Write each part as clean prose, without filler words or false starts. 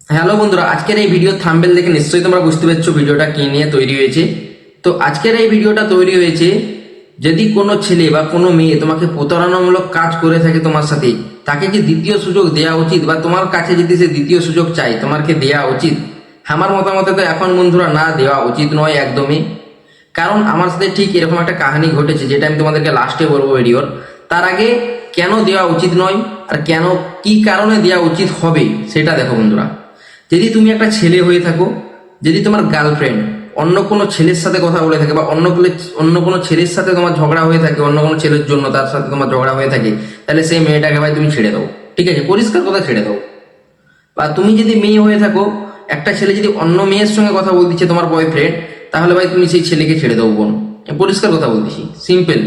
Hello বন্ধুরা, আজকের এই ভিডিও থাম্বনেল দেখে নিশ্চয়ই তোমরা বুঝতে পারছো ভিডিওটা কি নিয়ে তৈরি হয়েছে। তো আজকের এই ভিডিওটা তৈরি হয়েছে, যদি কোনো ছেলে বা কোনো মেয়ে তোমাকে প্রতারণামূলক কাজ করে থাকে তোমার সাথে, তাকে কি দ্বিতীয় সুযোগ দেওয়া উচিত, বা তোমার কাছে যদি সে দ্বিতীয় সুযোগ চায় তোমাকে দেওয়া উচিত? আমার মতামতে তো এখন বন্ধুরা না দেওয়া উচিত নয় একদমই। কারণ আমার সাথে ঠিক এরকম একটা কাহিনী ঘটেছে, যেটা আমি তোমাদেরকে লাস্টে বলবো ভিডিওর। তার আগে কেন দেওয়া উচিত নয় আর কেন কি কারণে দেওয়া উচিত হবে সেটা দেখো বন্ধুরা। যদি তুমি একটা ছেলে হয়ে থাকো, যদি তোমার গার্লফ্রেন্ড অন্য কোনো ছেলের সাথে কথা বলে থাকে, বা অন্য কোনো ছেলের সাথে তোমার ঝগড়া হয়ে থাকে, অন্য কোনো ছেলের জন্য তার সাথে তোমার ঝগড়া হয়ে থাকে, তাহলে সেই মেয়েটাকে ভাই তুমি ছেড়ে দাও। ঠিক আছে, পরিষ্কার কথা ছেড়ে দাও। বা তুমি যদি মেয়ে হয়ে থাকো, একটা ছেলে যদি অন্য মেয়ের সঙ্গে কথা বলতেছে তোমার বয়ফ্রেন্ড, তাহলে ভাই তুমি সেই ছেলেকে ছেড়ে দাও বোন। পরিষ্কার কথা বলতেছি, সিম্পল।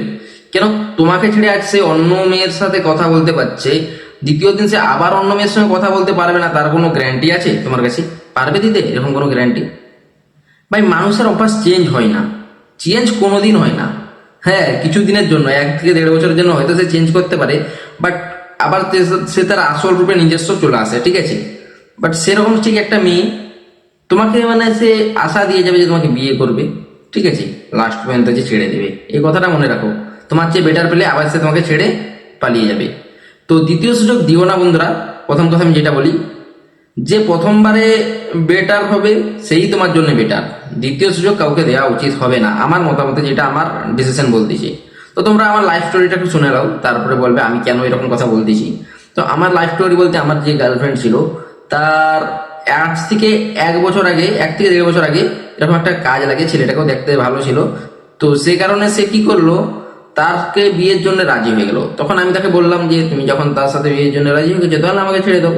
কেন তোমাকে ছেড়ে আজ সে অন্য মেয়ের সাথে কথা বলতে পারছে, দ্বিতীয় দিন সে আবার অন্য মেয়ের সঙ্গে কথা বলতে পারবে না, তার কোনো গ্যারান্টি আছে তোমার কাছে? পারবে দিতে এরকম কোনো গ্যারান্টি? ভাই মানুষের অভ্যাস চেঞ্জ হয় না, চেঞ্জ কোনোদিন হয় না। হ্যাঁ, কিছু দিনের জন্য, 1 থেকে 1.5 বছরের জন্য হয়তো সে চেঞ্জ করতে পারে, বাট আবার সে তার আসল রূপে নিজস্ব চলে আসে। ঠিক আছে, বাট সেরকম ঠিক একটা মেয়ে তোমাকে মানে সে আশা দিয়ে যাবে যে তোমাকে বিয়ে করবে, ঠিক আছে, লাস্ট পর্যন্ত যে ছেড়ে দেবে, এই কথাটা মনে রাখো। তোমার চেয়ে বেটার পেলে আবার সে তোমাকে ছেড়ে পালিয়ে যাবে। তো দ্বিতীয় সুযোগ দিও না বন্ধুরা। প্রথম কথা আমি যেটা বলি, যে প্রথমবারে বেটার হবে সেই তোমার জন্য বেটার। দ্বিতীয় সুযোগ কাউকে দেওয়া উচিত হবে না আমার মতামতে, যেটা আমার ডিসিশন বলতেছি। তো তোমরা আমার লাইফ স্টোরিটা একটু শুনে নাও, তারপরে বলবে আমি কেন এরকম কথা বলতেছি। তো আমার লাইফ স্টোরি বলতে, আমার যে গার্লফ্রেন্ড ছিল তার আজ থেকে 1 বছর আগে, 1 থেকে 1.5 বছর আগে এরকম একটা কাজ লাগে, ছেলেটাকেও দেখতে ভালো ছিল। তো সেই কারণে সে কি করলো, তাকে বিয়ের জন্য রাজি হয়ে গেল। তখন আমি তাকে বললাম যে তুমি যখন তার সাথে বিয়ের জন্য রাজি হয়ে গেছো তাহলে আমাকে ছেড়ে দাও।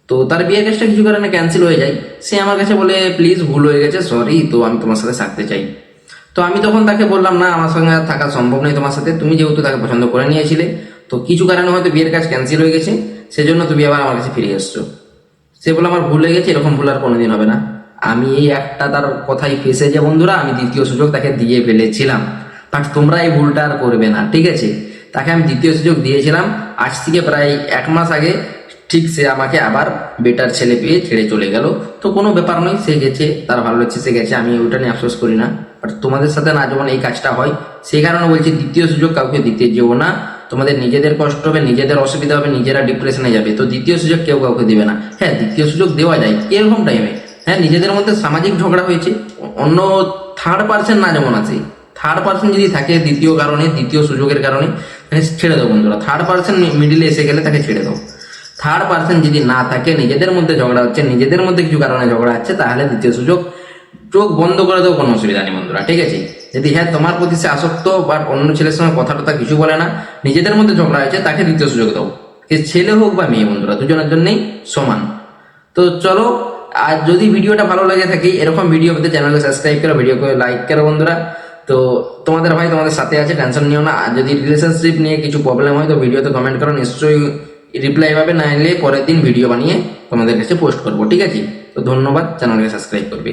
তো তার বিয়ের কাজটা কিছু কারণে ক্যান্সেল হয়ে যায়। সে আমার কাছে বলে প্লিজ ভুল হয়ে গেছে, সরি, তো আমি তোমার সাথে থাকতে চাই। তো আমি তখন তাকে বললাম না, আমার সঙ্গে আর থাকা সম্ভব নয় তোমার সাথে, তুমি যেহেতু তাকে পছন্দ করে নিয়েছিলে, তো কিছু কারণে হয়তো বিয়ের কাজ ক্যান্সেল হয়ে গেছে, সেজন্য তুমি আবার আমার কাছে ফিরে এসছো। সে বলে আমার ভুল হয়ে গেছে, এরকম ভুল আর কোনোদিন হবে না। আমি এই একটা তার কথাই ফেসে যে বন্ধুরা, আমি দ্বিতীয় সুযোগ তাকে দিয়ে ফেলেছিলাম। বাট তোমরা এই ভুলটা আর করবে না, ঠিক আছে? তাকে আমি দ্বিতীয় সুযোগ দিয়েছিলাম আজ থেকে প্রায় 1 মাস আগে। ঠিক সে আমাকে আবার বেটার ছেলে পেয়ে ছেড়ে চলে গেল। তো কোনো ব্যাপার নয়, সে গেছে, তার ভালো লাগছে, সে গেছে, আমি ওইটা নিয়ে আফসোস করি না। বাট তোমাদের সাথে না যেমন এই কাজটা হয়, সেই কারণে বলছি দ্বিতীয় সুযোগ কাউকে দিতে যেও না। তোমাদের নিজেদের কষ্ট হবে, নিজেদের অসুবিধা হবে, নিজেরা ডিপ্রেশনে যাবে। তো দ্বিতীয় সুযোগ কেউ কাউকে দিবে না। হ্যাঁ, দ্বিতীয় সুযোগ দেওয়া যায় এরকম টাইমে। হ্যাঁ, নিজেদের মধ্যে সামাজিক ঝগড়া হয়েছে, অন্য থার্ড পার্সন না যেমন আছে, থার্ড পার্সন যদি থাকে দ্বিতীয় কারণে, দ্বিতীয় সুযোগের কারণে, তাকে ছেড়ে দাও বন্ধুরা। থার্ড পার্সন মিডিলে এসে গেলে তাকে ছেড়ে দাও। থার্ড পার্সন যদি না থাকে, নিজেদের মধ্যে ঝগড়া হচ্ছে, নিজেদের মধ্যে কিছু কারণে ঝগড়া হচ্ছে, তাহলে দ্বিতীয় সুযোগ চোখ বন্ধ করে দেবো, কোনো অসুবিধা নেই বন্ধুরা, ঠিক আছে? যদি হ্যাঁ তোমার প্রতি সে আসক্ত, বাট অন্য ছেলের সঙ্গে কথা টথা কিছু বলে না, নিজেদের মধ্যে ঝগড়া হয়েছে, তাকে দ্বিতীয় সুযোগ দাও। সে ছেলে হোক বা মেয়ে বন্ধুরা, দুজনের জন্যই সমান। তো চলো, আর যদি ভিডিওটা ভালো লাগে থাকে, এরকম ভিডিও পেতে চ্যানেলকে সাবস্ক্রাইব করো, ভিডিওকে লাইক করো বন্ধুরা। তো তোমাদের ভাই তোমাদের সাথে আছে, টেনশন নিও না। আর যদি রিলেশনশিপ নিয়ে কিছু প্রবলেম হয় তো ভিডিওতে কমেন্ট করো, নিশ্চয়ই রিপ্লাই পাবে, না এলে পরের দিন ভিডিও বানিয়ে তোমাদের কাছে পোস্ট করবো, ঠিক আছে? তো ধন্যবাদ, চ্যানেলকে সাবস্ক্রাইব করবে।